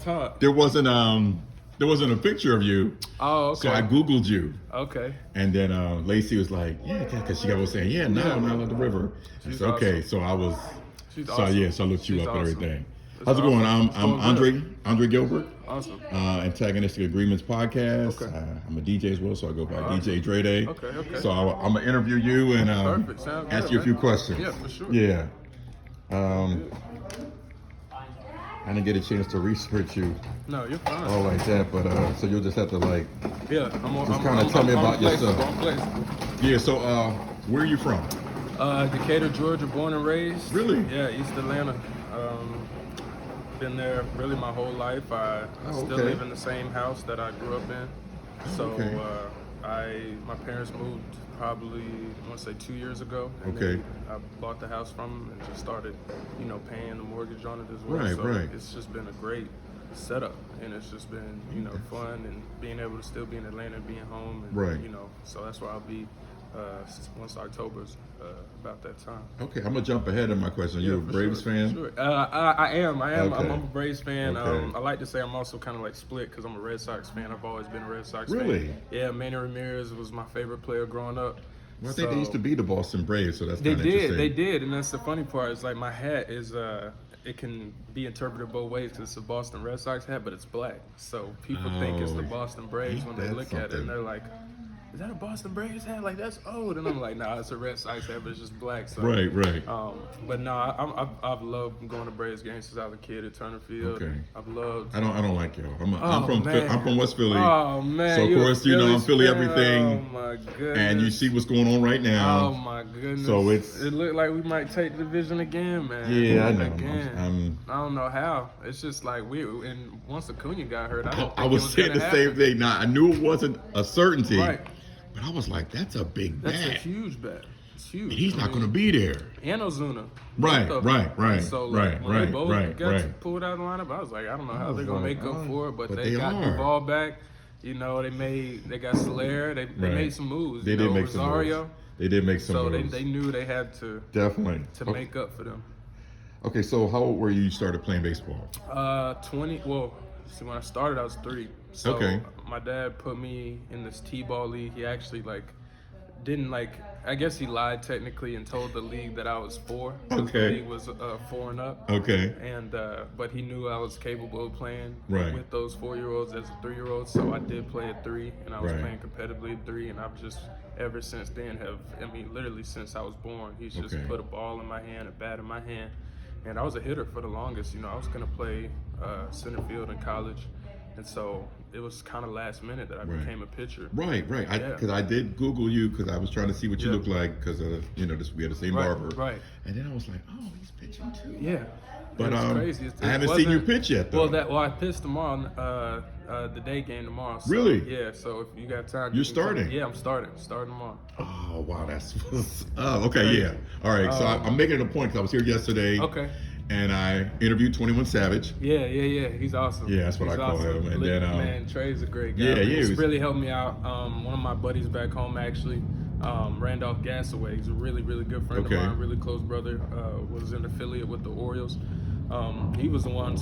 talk. There wasn't a picture of you. Oh, okay. So I Googled you. Okay. And then Lacey was like, yeah, because she was saying, yeah, Nile at the river. I said, okay, awesome. so I was, She's so awesome. yeah, so I looked you She's up and awesome. everything. It's How's it going? awesome. I'm Andre Gilbert. Awesome. Antagonistic Agreements podcast. Okay. I'm a DJ as well, so I go by DJ Dre Day. Okay. So I'm gonna interview you and Perfect. Sounds ask good, you a few man. questions. Yeah, for sure. Yeah. I didn't get a chance to research you No, you're fine. all like that, but so you'll just have to like Yeah, just kind of tell me about yourself. I'm flexible. Yeah. So where are you from? Decatur, Georgia, born and raised. Really? Yeah, East Atlanta. Been there really my whole life. I still okay. live in the same house that I grew up in. So Okay. my parents moved probably, I want to say 2 years ago. And Okay. then I bought the house from them and just started, paying the mortgage on it as well. Right, so right. it's just been a great setup, and it's just been, fun, and being able to still be in Atlanta and being home. And, Right. So that's where I'll be once October's about that time. Okay, I'm gonna jump ahead of my question. You a for Braves sure, fan? Sure. I am. Okay. I'm a Braves fan. Okay. I like to say I'm also kind of like split because I'm a Red Sox fan. I've always been a Red Sox Really? fan. Yeah, Manny Ramirez was my favorite player growing up. Well, I think they used to be the Boston Braves, so that's They kind of interesting. they did, and that's the funny part. Is like my hat is it can be interpreted both ways because it's a Boston Red Sox hat, but it's black. So people think it's the Boston Braves when they ain't look that at it, and something? they're like, "Is that a Boston Braves hat? Like that's old." And I'm like, "Nah, it's a Red Sox hat, but it's just black." So, Right. But no, I've loved going to Braves games since I was a kid at Turner Field. Okay. I've loved. I don't like y'all. I'm man. from West Philly. Oh man! So of you a course I'm Philly fan? everything. Oh my goodness! And you see what's going on right now. Oh my goodness! So it it's looked like we might take the division again, man. yeah, I know. Again. I don't know how. It's just like and once Acuna got hurt, I was saying the same thing. Now I knew it wasn't a certainty, Right. but I was like, that's a big That's a bet. huge bet. It's huge. And he's not going to be there. And Ozuna. Right. So like, when they both got right. pulled out of the lineup, I was like, I don't know how they're gonna make up for it, but But they got are. the ball back. They got Soler. They made some moves. They did make Rosario. some moves. They did make some So moves. they knew they had to Definitely. make up for them. Okay, so how old were you started playing baseball? 20. Well, see, when I started, I was 3. So Okay. my dad put me in this T-ball league. He actually didn't I guess he lied technically and told the league that I was 4. Okay. The league was 4 and up. Okay. And but he knew I was capable of playing Right. with those 4-year-olds as a 3-year-old. So I did play at 3, and I was Right. playing competitively at 3. And I've just ever since then literally since I was born, he's just Okay. put a ball in my hand, a bat in my hand, and I was a hitter for the longest. I was gonna play center field in college, and so it was kind of last minute that I Right. became a pitcher. Right. Yeah. Because I did Google you because I was trying to see what you Yeah. look like because we had the same Right, barber. right. And then I was like, oh, he's pitching too. Yeah. But it's crazy. I haven't seen you pitch yet though. Well, I pitched tomorrow, the day game tomorrow. So, Really? Yeah. So if you got time, You're you can come. starting? Yeah, I'm starting. Starting tomorrow. Oh wow, that's okay. Yeah. All right. So I'm making it a point because I was here yesterday. Okay. And I interviewed 21 Savage. Yeah. He's awesome. Yeah, that's what He's I call awesome. him. And then man, Trey's a great guy. yeah, man. he He's was- really helped me out. One of my buddies back home actually, Randolph Gasaway. He's a really, really good friend Okay. of mine, really close brother. Was an affiliate with the Orioles. He was the one.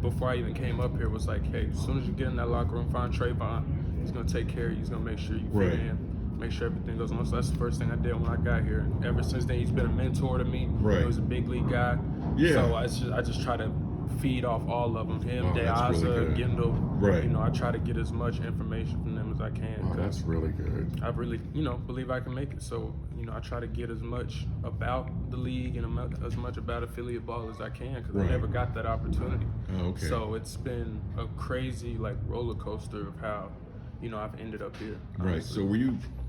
Before I even came up here, was like, hey, as soon as you get in that locker room, find Trayvon. He's gonna take care of you. He's gonna make sure you fit Right. in. Make sure everything goes on. So that's the first thing I did when I got here. And ever since then, he's been a mentor to me. Right. He was a big league guy. Yeah. So I just try to feed off all of them. Him, Oh, that's really Deaza, good. Gendel. Right. I try to get as much information from them as I can. Oh, that's really good. I really, believe I can make it. So, I try to get as much about the league and as much about affiliate ball as I can because Right. I never got that opportunity. Oh, okay. So it's been a crazy roller coaster of how, I've ended up here. Right. honestly. So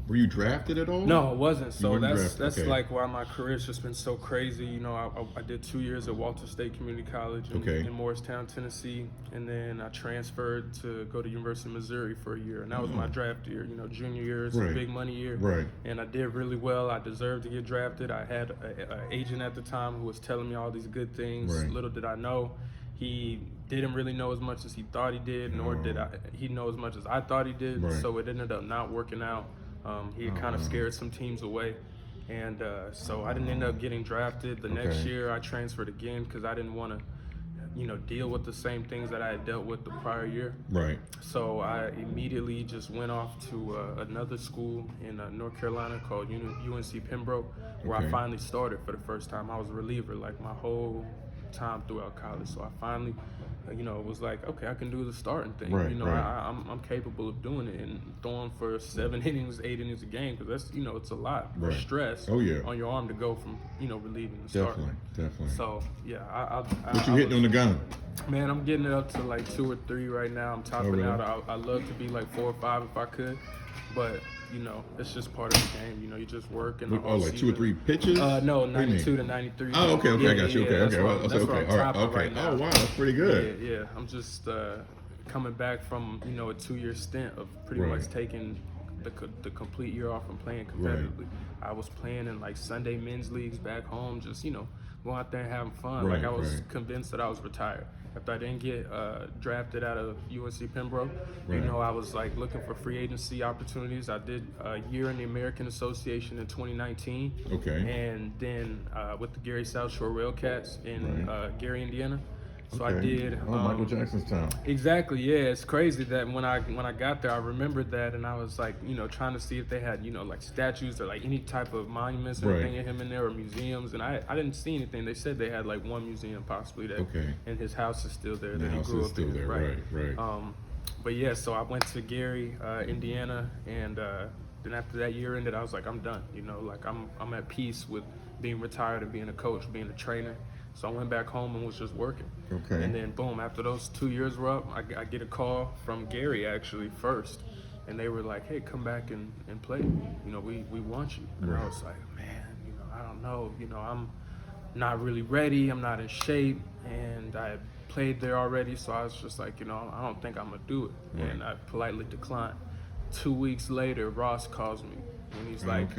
were you drafted at all? No, it wasn't. So weren't that's drafted, okay. why my career's just been so crazy. I did 2 years at Walter State Community College in Morristown, Tennessee, and then I transferred to go to University of Missouri for a year, and that was my draft year. Junior year is Right. a big money year, Right. and I did really well. I deserved to get drafted. I had an agent at the time who was telling me all these good things. Right. Little did I know, he didn't really know as much as he thought he did, nor did he know as much as I thought he did. Right. So it ended up not working out. He had kind of scared some teams away. And so I didn't end up getting drafted. The next Okay. year I transferred again because I didn't want to deal with the same things that I had dealt with the prior year. Right. So I immediately just went off to another school in North Carolina called UNC Pembroke, where I finally started for the first time. I was a reliever like my whole time throughout college. So I finally, was like, okay, I can do the starting thing. Right, I'm capable of doing it and throwing for 7 innings, 8 innings a game, because that's, it's a lot of stress on your arm to go from, relieving to starting. Definitely. So, yeah. What you hitting on the gun? Man, I'm getting it up to like 2 or 3 right now. I'm topping out. I love to be like 4 or 5 if I could, but it's just part of the game. You just work and like 2 or 3 pitches? No, 92 to 93. Oh, okay, I got you. That's Okay. what I'm topping right now. Oh, wow, that's pretty good. Yeah. I'm just coming back from a 2-year stint of pretty much taking the complete year off from playing competitively. I was playing in like Sunday men's leagues back home, just going out there and having fun. Like I was convinced that I was retired. After I didn't get drafted out of UNC Pembroke, I was like looking for free agency opportunities. I did a year in the American Association in 2019. Okay. And then with the Gary South Shore Railcats in Gary, Indiana. So I did. Michael Jackson's town. Exactly. Yeah, it's crazy that when I got there, I remembered that, and I was like, trying to see if they had, like statues or like any type of monuments or anything of him in there, or museums, and I didn't see anything. They said they had like one museum possibly that, and his house is still there. The house is still there. Right. But yeah, so I went to Gary, Indiana, and then after that year ended, I was like, I'm done. Like I'm at peace with being retired and being a coach, being a trainer. So I went back home and was just working. Okay. And then boom, after those 2 years were up, I get a call from Gary actually first. And they were like, hey, come back and play. We want you. And I was like, man, I don't know. I'm not really ready. I'm not in shape. And I had played there already. So I was just like, I don't think I'm going to do it. And I politely declined. 2 weeks later, Ross calls me. And he's like,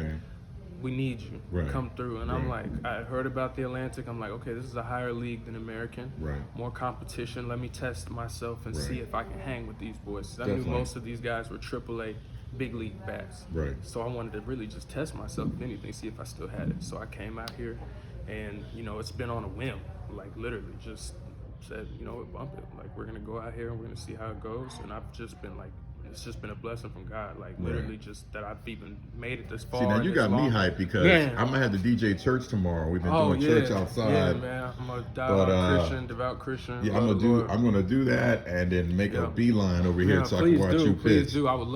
we need you. Come through. And I'm like, I heard about the Atlantic. I'm like, okay, this is a higher league than American. More competition. Let me test myself and see if I can hang with these boys. I knew most of these guys were AAA big league bats. So I wanted to really just test myself, if anything, see if I still had it. So I came out here and, it's been on a whim. Like literally just said, bump it. Like we're going to go out here and we're going to see how it goes. And I've just been like, it's just been a blessing from God, like literally just that I've even made it this far. See, now you got me hyped because I'm gonna have the DJ church tomorrow. We've been doing church outside. Yeah, man, I'm a devout Christian. Yeah, I'm gonna do that and then make a beeline over here so I can watch you pitch. Please do. I would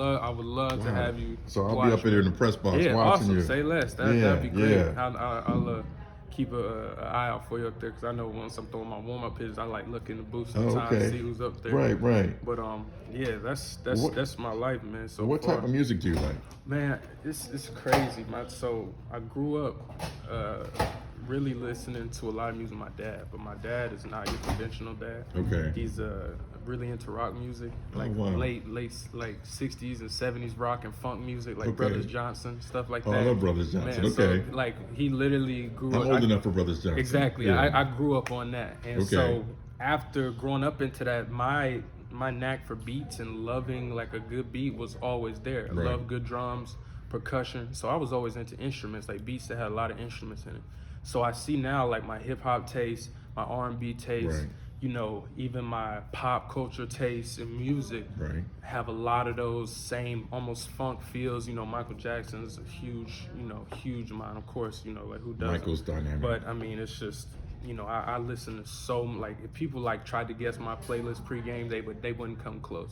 love to have you. So I'll be up there in the press box watching you. Say less. That'd be great. I'll keep an eye out for you up there, because I know once I'm throwing my warm-up pitches, I like look in the booth sometimes to see who's up there. Right. But that's my life, man. So what type of music do you like? Man, it's crazy. So I grew up really listening to a lot of music with my dad, but my dad is not your conventional dad. Okay. He's really into rock music, like late like 60s and 70s rock and funk music, like Brothers Johnson, stuff like that. I love Brothers Johnson. Man, so, like he literally grew up. I'm old enough for Brothers Johnson. Exactly. I grew up on that, and so after growing up into that, my knack for beats and loving like a good beat was always there. I love good drums, percussion. So I was always into instruments, like beats that had a lot of instruments in it. So I see now like my hip hop taste, my R&B taste, even my pop culture taste and music have a lot of those same almost funk feels. Michael Jackson's a huge amount, of course, like who doesn't? Michael's dynamic. But I mean, it's just, I listen to so, like, if people like tried to guess my playlist pregame, they wouldn't come close.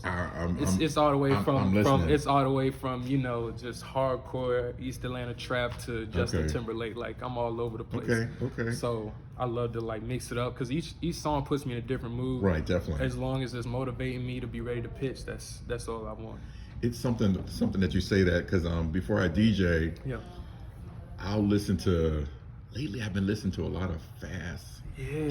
It's all the way from it's all the way from just hardcore East Atlanta trap to Justin Timberlake. Like I'm all over the place. Okay. So I love to like mix it up, because each song puts me in a different mood. Right, definitely. As long as it's motivating me to be ready to pitch, that's all I want. It's something that you say that, because before I DJ, I'll listen to. Lately, I've been listening to a lot of fast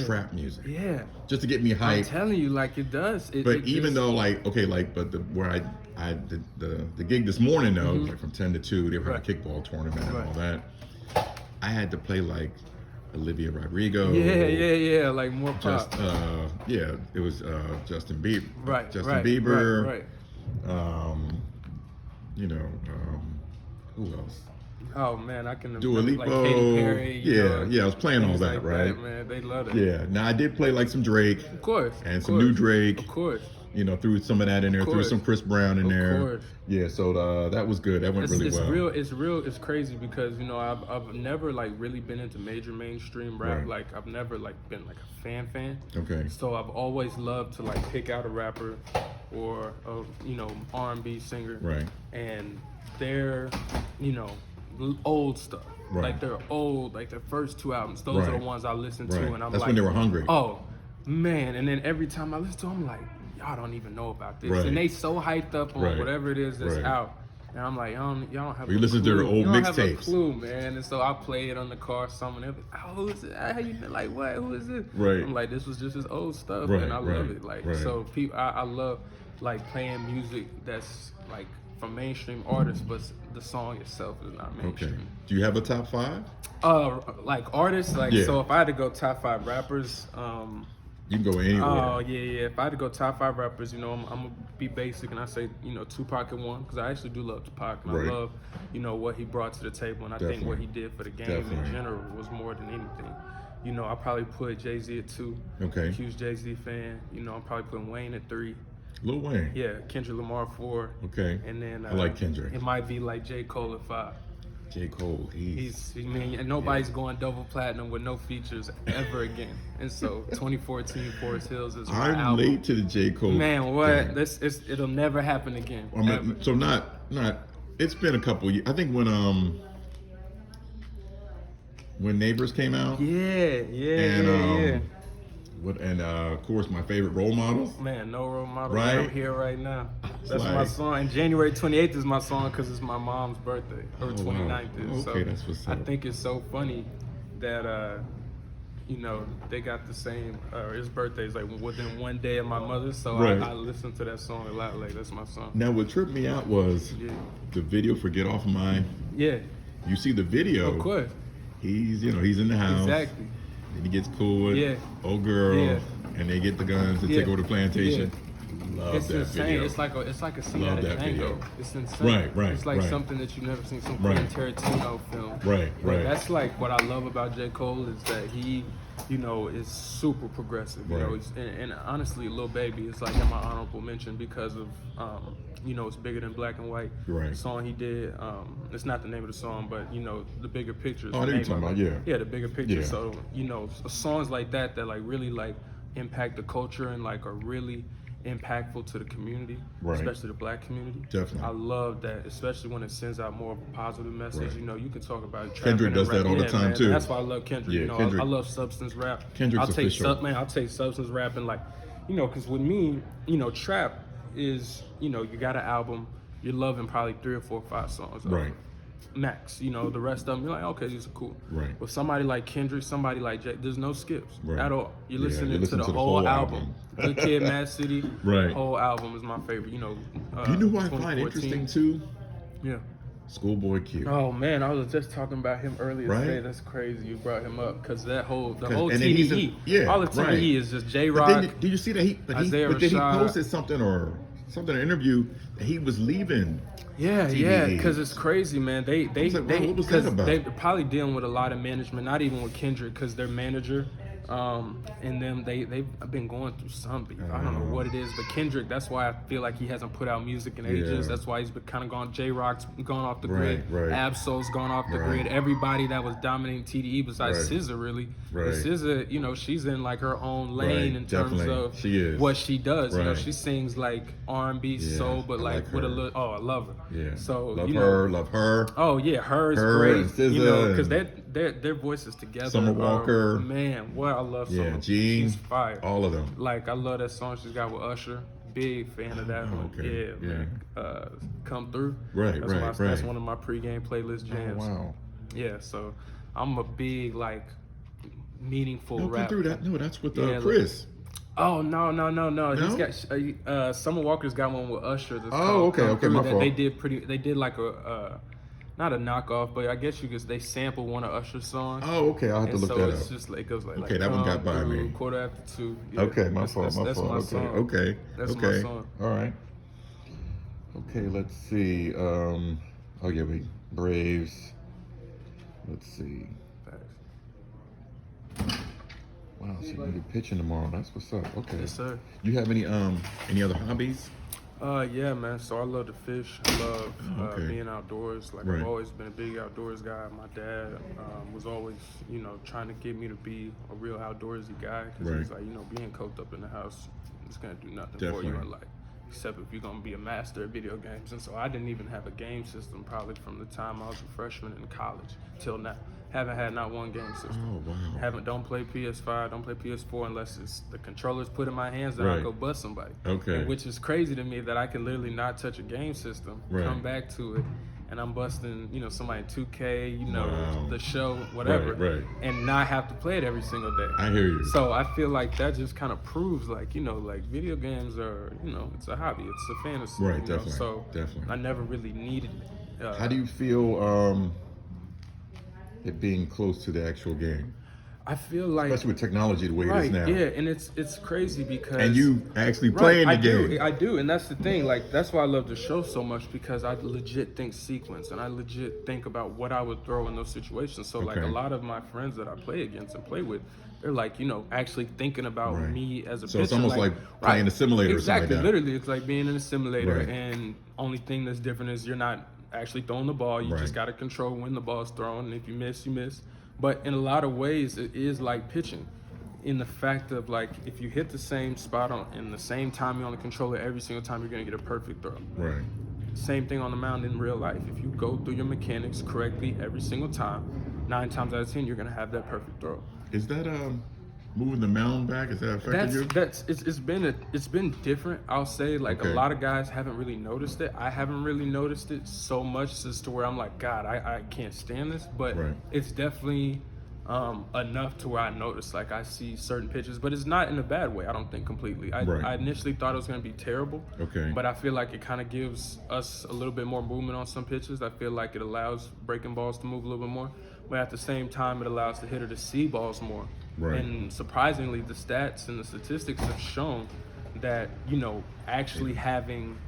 trap music. Yeah. Just to get me hyped. I'm telling you, like it does. But even though, where I did the gig this morning though, like from 10 to 2, they were having a kickball tournament and all that. I had to play like Olivia Rodrigo. Yeah, like more pop. It was Justin Bieber. Right. Bieber. Who else? Oh man, I can Dua remember like Katy Perry. Yeah, I was playing all that, like right? That, man, they love it. Yeah. Now I did play like some Drake, Of course, and some new Drake. Of course. Threw some of that in there, threw some Chris Brown in there. Of course. Yeah, so that was good. That went really well. It's crazy because I've never like really been into major mainstream rap. Right. Like I've never like been like a fan. Okay. So I've always loved to like pick out a rapper or a R&B singer. Right. And they're old stuff. Right. Like they're old, like their first 2 albums. Those are the ones I listen to, and that's when they were hungry. Oh man! And then every time I listen to them, I'm like, y'all don't even know about this, and they so hyped up on whatever it is that's out, and I'm like, y'all don't have. You listen to their old mixtapes. Have a clue, man. And so I play it on the car. Someone else, who is it? How you like what? Who is this? Right. I'm like, this was just his old stuff, and I love it. Like so, people, I love like playing music that's like from mainstream artists, but the song itself is not mainstream. Okay. Do you have a top 5? Like artists, like so. If I had to go top 5 rappers, you can go anywhere. Oh yeah. If I had to go top 5 rappers, I'm gonna be basic, and I say Tupac at 1 because I actually do love Tupac, and I love what he brought to the table, and I think what he did for the game in general was more than anything. I probably put Jay-Z at 2. Okay. Huge Jay-Z fan. I'm probably putting Wayne at 3. Lil Wayne. Yeah, Kendrick Lamar 4. Okay. And then I like Kendrick. It might be like J. Cole at 5. J. Cole, and nobody's going double platinum with no features ever again. And so 2014 Forest Hills is my album. I'm late to the J. Cole. Man, what? It'll never happen again. So not. It's been a couple years. I think when Neighbors came out. Yeah. And of course, my favorite role model. Man, no role model. Right? I'm here right now. That's my song. And January 28th is my song because it's my mom's birthday. Her 29th is. Okay, that's what's up. I think it's so funny that they got the same. His birthday is like within one day of my mother's, so I listen to that song a lot. Like that's my song. Now, what tripped me out was the video for "Get Off of Mine." Yeah. You see the video. Of course. He's in the house. Exactly. And he gets cool with old girl, and they get the guns and take over the plantation. Love it's that insane. video. It's like a scene out of Django. It's insane. Right. It's like something that you've never seen, some Quentin Tarantino film. Right. That's like what I love about J. Cole is that he, is super progressive. And honestly, Lil Baby is like in my honorable mention because of, it's bigger than Black and White. Right. The song he did, it's not the name of the song, but the bigger picture. Oh, you're talking about Yeah, the bigger picture. Yeah. So songs like that like really like impact the culture and like are really impactful to the community, especially the Black community. Definitely. I love that, especially when it sends out more of a positive message. You can talk about Kendrick does that all the time too. That's why I love Kendrick. Yeah, Kendrick. I love substance rap. Kendrick's official. I'll take substance rap and like, because with me, trap is, you got an album, you're loving probably 3 or 4 or 5 songs. Right. Max, the rest of them, you're like, okay, these are cool. Right. With somebody like Kendrick, somebody like Jay, there's no skips at all. You're listening to the whole album. Good Kid, Mad City, whole album is my favorite. You know who I find interesting too? Yeah. Schoolboy Q. Oh man, I was just talking about him earlier today. That's crazy you brought him up because the whole TDE, all the TDE is just J-Rock. Did you see that then he posted something in an interview that he was leaving? Yeah, because it's crazy, man. What was that about? They're probably dealing with a lot of management, not even with Kendrick, because their manager and them they've been going through something. I don't know what it is, but Kendrick, that's why I feel like he hasn't put out music in ages. That's why he's been kind of gone. J-Rock's gone off the grid. Absol's gone off the grid. Everybody that was dominating TDE besides SZA, really. SZA, she's in like her own lane in terms of what she does. She sings like R&B soul, but like with a little. Oh, I love her. Yeah. So love her. Oh yeah, her is great. Because their voices together. Summer Walker. Man, what I love Summer. Yeah, Jean. She's fire. All of them. Like I love that song she's got with Usher. Big fan of that one. Yeah. Come Through. That's one of my pregame playlist jams. Oh, wow. Yeah, so I'm a big like meaningful rap. Come Through that. No, that's with Chris. Oh no! He's got Summer Walker's got one with Usher. Okay, my fault. They did like a not a knockoff, but I guess they sampled one of Usher's songs. Oh, okay, I'll have to look that up. So it's just like, it goes like, okay, that one got by me. 2:15. Yeah, okay, my fault. That's my song. Okay. That's my song. All right. Okay, let's see. Braves. Let's see. Facts. Wow, so you'll be pitching tomorrow. That's what's up. Okay. Yes, sir. You have any other hobbies? Yeah, man. So I love to fish. I love being outdoors. Like I've always been a big outdoors guy. My dad was always, trying to get me to be a real outdoorsy guy because he's like, being cooped up in the house, it's gonna do nothing for you in life, except if you're gonna be a master at video games. And so I didn't even have a game system probably from the time I was a freshman in college till now. Haven't had not one game system. Oh, wow. Don't play PS5, don't play PS4 unless it's the controller's put in my hands and I'll go bust somebody. Okay. And which is crazy to me that I can literally not touch a game system, come back to it, and I'm busting, somebody in 2K, the show, whatever, and not have to play it every single day. I hear you. So I feel like that just kind of proves like, video games are, it's a hobby, it's a fantasy. Right, definitely. So definitely. I never really needed it. How do you feel it being close to the actual game? I feel like, especially with technology the way it is now. Yeah, and it's crazy because and you actually playing the game. I do, and that's the thing. Like that's why I love the show so much because I legit think sequence and I legit think about what I would throw in those situations. So like a lot of my friends that I play against and play with, they're like actually thinking about me as a pitcher. So it's almost like playing a simulator. Exactly, or something like literally, it's like being in a simulator, and only thing that's different is you're not actually throwing the ball. You just got to control when the ball is thrown, and if you miss, you miss. But in a lot of ways, it is like pitching in the fact of like, if you hit the same spot in the same time you're on the controller every single time, you're going to get a perfect throw. Right. Same thing on the mound in real life. If you go through your mechanics correctly every single time, 9 times out of 10, you're going to have that perfect throw. Is that moving the mound back? Is that affecting you? It's been different. I'll say a lot of guys haven't really noticed it. I haven't really noticed it so much as to where I'm like, God, I can't stand this. But it's definitely enough to where I notice. Like I see certain pitches, but it's not in a bad way. I don't think completely. I initially thought it was going to be terrible. But I feel like it kind of gives us a little bit more movement on some pitches. I feel like it allows breaking balls to move a little bit more. But at the same time, it allows the hitter to see balls more. And surprisingly, the stats and the statistics have shown that, actually having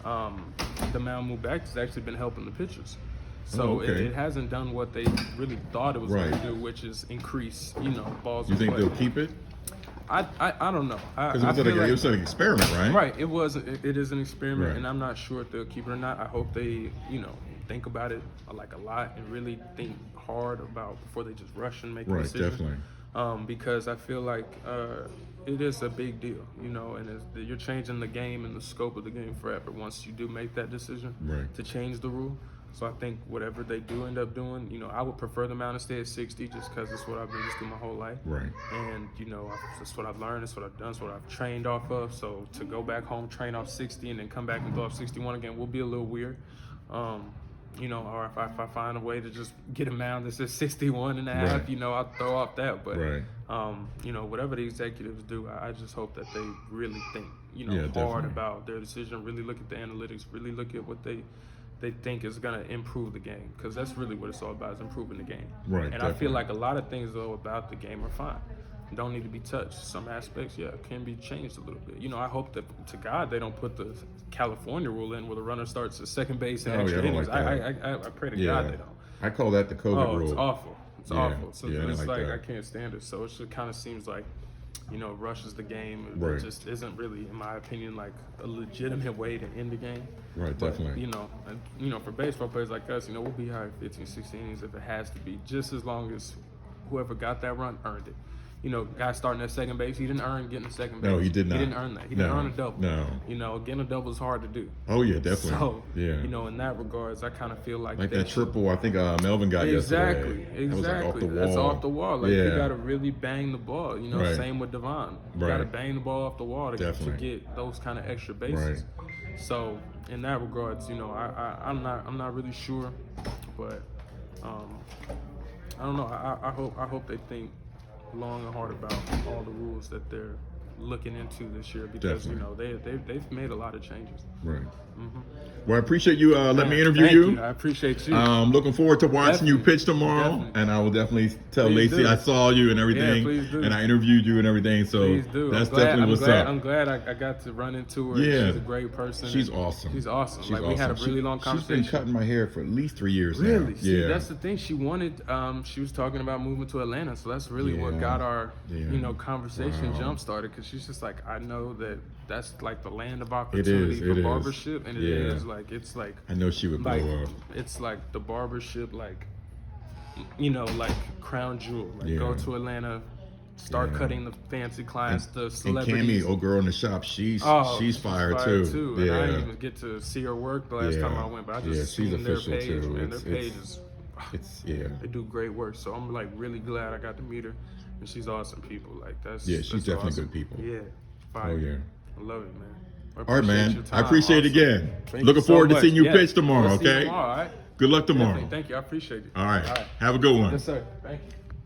the mound move back has actually been helping the pitchers. So it hasn't done what they really thought it was going to do, which is increase, balls. You think they'll keep it? I don't know. Because it was an experiment, right? Right. It is an experiment, and I'm not sure if they'll keep it or not. I hope they, think about it a lot and really think hard about before they just rush and make a decision. Definitely. Because I feel like it is a big deal, and you're changing the game and the scope of the game forever once you do make that decision to change the rule. So I think whatever they do end up doing, I would prefer the mound to stay at 60 just because it's what I've been used to my whole life. And, that's what I've learned, it's what I've done, it's what I've trained off of. So to go back home, train off 60, and then come back and throw off 61 again will be a little weird. Or if I find a way to just get a mound that says 61 and a half, I'll throw off that. But, whatever the executives do, I just hope that they really think, hard about their decision, really look at the analytics, really look at what they think is going to improve the game, because that's really what it's all about, is improving the game. And I feel like a lot of things, though, about the game are fine. Don't need to be touched. Some aspects, can be changed a little bit. I hope that, to God, they don't put the California rule in where the runner starts at second base and extra innings. I pray to God they don't. I call that the COVID rule. It's awful. It's awful. So it's like I can't stand it. So it just kind of seems like, rushes the game. It just isn't really, in my opinion, like a legitimate way to end the game. Definitely. For baseball players like us, we'll be high 15, 16 innings if it has to be, just as long as whoever got that run earned it. Guy starting at second base, he didn't earn getting to second base. No, he did not. He didn't earn that. He didn't earn a double. No. Getting a double is hard to do. Oh, yeah, definitely. So, yeah. In that regards, I kind of feel like that triple, I think Melvin got yesterday. Exactly. That was like off the wall. That's off the wall. Like, you got to really bang the ball. Same with Devon. You got to bang the ball off the wall to get those kind of extra bases. So, in that regards, I'm not really sure, but I don't know. I hope they think long and hard about all the rules that they're looking into this year because you know they've made a lot of changes. Right. Well, I appreciate you let me interview you. I appreciate you. Looking forward to watching you pitch tomorrow, and I will definitely tell Lacey I saw you and everything, and I interviewed you and everything. So that's definitely what's up. I'm glad I got to run into her. Yeah, she's a great person. She's awesome. She's awesome. Like we had a really long conversation. She's been cutting my hair for at least 3 years now. Really? See, that's the thing. She wanted. She was talking about moving to Atlanta, so that's really what got our conversation jump started. Because she's just like, I know that's like the land of opportunity for barbership, and it is like it's like. I know she would blow up. It's like the barbership, like like crown jewel. Like go to Atlanta, start cutting the fancy clients, the celebrities. And Cammy, old girl in the shop, she's fire too. And I didn't even get to see her work the last time I went, but I just seen their page, man. Their page is. They do great work, so I'm like really glad I got to meet her, and she's awesome people. Like she's definitely awesome. good people. Yeah, fire. Oh yeah, I love it, man. All right, man. I appreciate it again. Looking forward to seeing you pitch tomorrow. Okay. All right. Good luck tomorrow. Definitely. Thank you. I appreciate it. All right. Have a good one. Yes, sir. Thank you.